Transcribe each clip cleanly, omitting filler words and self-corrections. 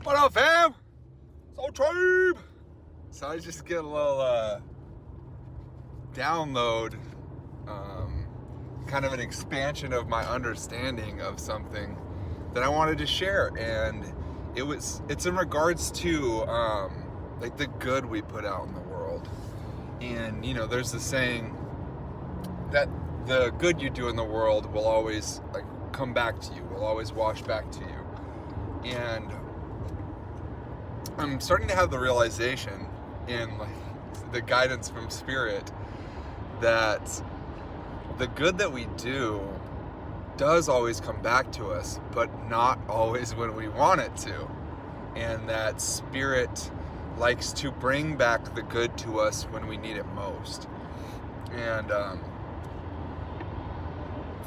What up, fam? Soul Tribe. So I just get a little download, kind of an expansion of my understanding of something that I wanted to share, and it's in regards to like the good we put out in the world. And you know, there's the saying that the good you do in the world will always like come back to you, will always wash back to you. And I'm starting to have the realization in like the guidance from Spirit that the good that we do does always come back to us, but not always when we want it to. And that Spirit likes to bring back the good to us when we need it most. And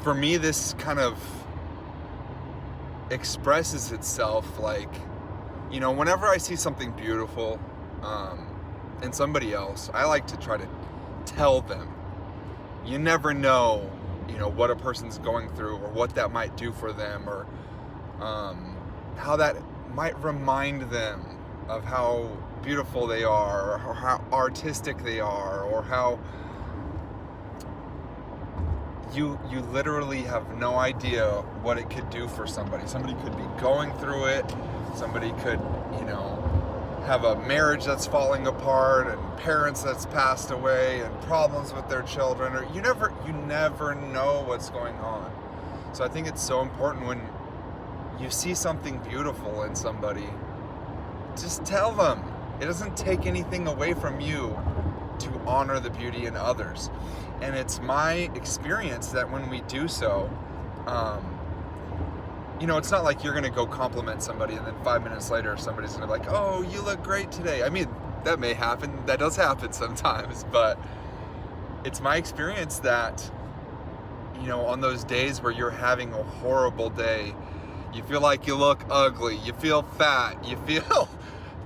for me, this kind of expresses itself like, you know, whenever I see something beautiful in somebody else, I like to try to tell them. You never know, you know, what a person's going through or what that might do for them, or how that might remind them of how beautiful they are, or how artistic they are, or how you literally have no idea what it could do for somebody. Somebody could be going through it. Somebody could, you know, have a marriage that's falling apart, and parents that's passed away, and problems with their children, or you never know what's going on. So I think it's so important when you see something beautiful in somebody, just tell them. It doesn't take anything away from you to honor the beauty in others. And it's my experience that when we do so, you know, it's not like you're going to go compliment somebody and then 5 minutes later somebody's going to be like, oh, you look great today. I mean, that may happen. That does happen sometimes. But it's my experience that, you know, on those days where you're having a horrible day, you feel like you look ugly, you feel fat, you feel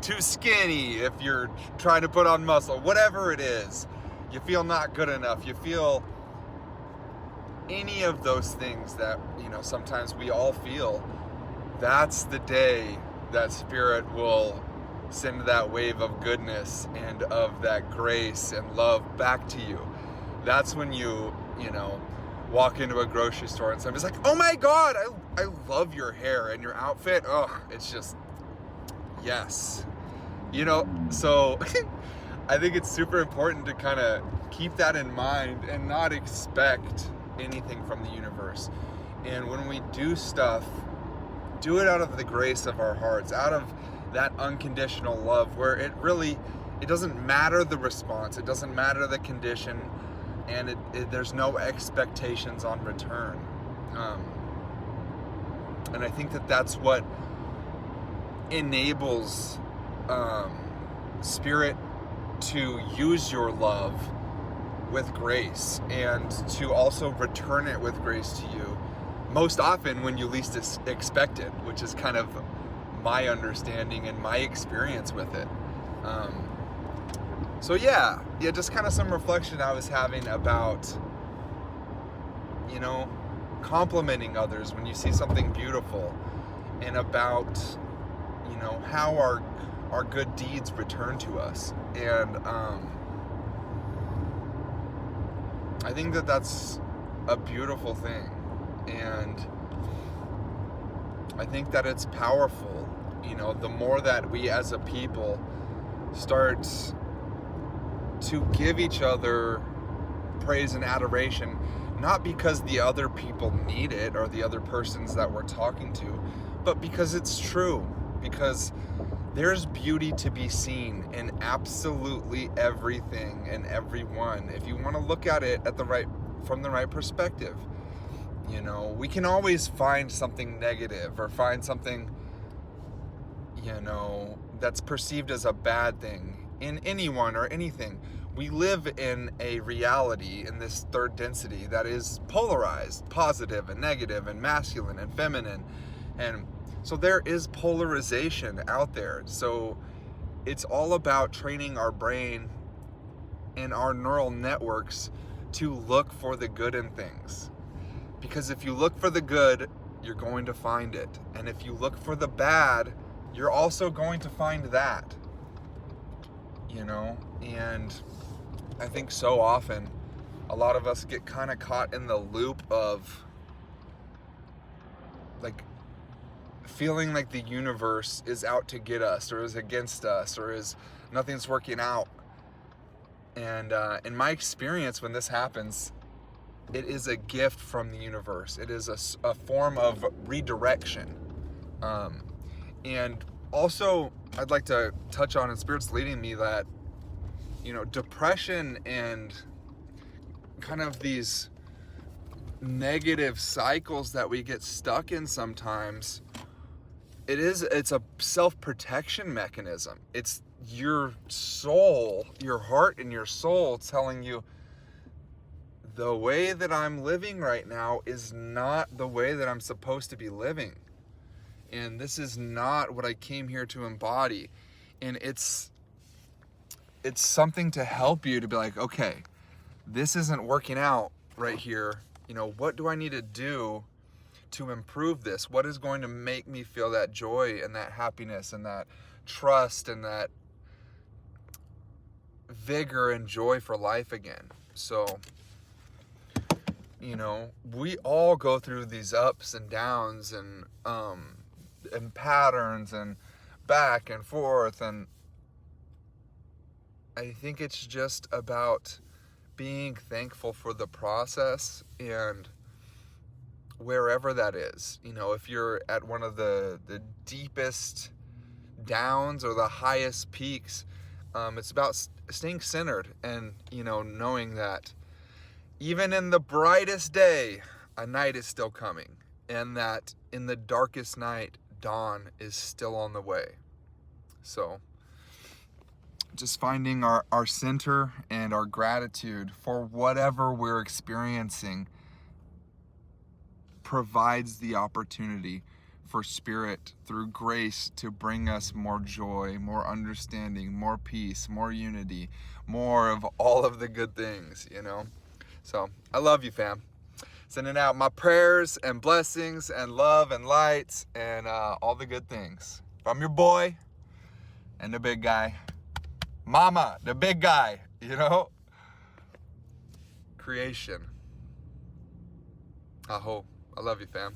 too skinny if you're trying to put on muscle, whatever it is, you feel not good enough, you feel any of those things that, you know, sometimes we all feel, that's the day that Spirit will send that wave of goodness and of that grace and love back to you. That's when you know, walk into a grocery store and somebody's like, oh my God, I love your hair and your outfit. Oh, it's just, yes. You know, so I think it's super important to kind of keep that in mind and not expect anything from the universe. And when we do stuff, do it out of the grace of our hearts, out of that unconditional love, where it doesn't matter the response, it doesn't matter the condition, and there's no expectations on return. And I think that that's what enables Spirit to use your love with grace, and to also return it with grace to you most often when you least expect it, which is kind of my understanding and my experience with it. So yeah, just kind of some reflection I was having about, you know, complimenting others when you see something beautiful, and about, you know, how our good deeds return to us. And I think that that's a beautiful thing, and I think that it's powerful. You know, the more that we as a people start to give each other praise and adoration, not because the other people need it or the other persons that we're talking to, but because it's true, because there's beauty to be seen in absolutely everything and everyone, if you want to look at it from the right perspective. You know, we can always find something negative or find something, you know, that's perceived as a bad thing in anyone or anything. We live in a reality in this third density that is polarized, positive and negative and masculine and feminine. And so there is polarization out there. So it's all about training our brain and our neural networks to look for the good in things. Because if you look for the good, you're going to find it. And if you look for the bad, you're also going to find that, you know? And I think so often a lot of us get kind of caught in the loop of like feeling like the universe is out to get us, or is against us, or is nothing's working out. And in my experience, when this happens, it is a gift from the universe. It is a form of redirection. And also, I'd like to touch on, and Spirit's leading me, that, you know, depression and kind of these negative cycles that we get stuck in sometimes, it's a self-protection mechanism. It's your soul, your heart and your soul telling you, the way that I'm living right now is not the way that I'm supposed to be living. And this is not what I came here to embody. And it's something to help you to be like, okay, this isn't working out right here. You know, what do I need to do to improve this? What is going to make me feel that joy and that happiness and that trust and that vigor and joy for life again? So, you know, we all go through these ups and downs and patterns and back and forth, and I think it's just about being thankful for the process, and wherever that is, you know, if you're at one of the deepest downs or the highest peaks, it's about staying centered and, you know, knowing that even in the brightest day, a night is still coming, and that in the darkest night, dawn is still on the way. So just finding our center and our gratitude for whatever we're experiencing provides the opportunity for Spirit through grace to bring us more joy, more understanding, more peace, more unity, more of all of the good things, you know? So I love you, fam. Sending out my prayers and blessings and love and lights and all the good things from your boy and the big guy. Mama, the big guy, you know? Creation. Aho. I love you, fam.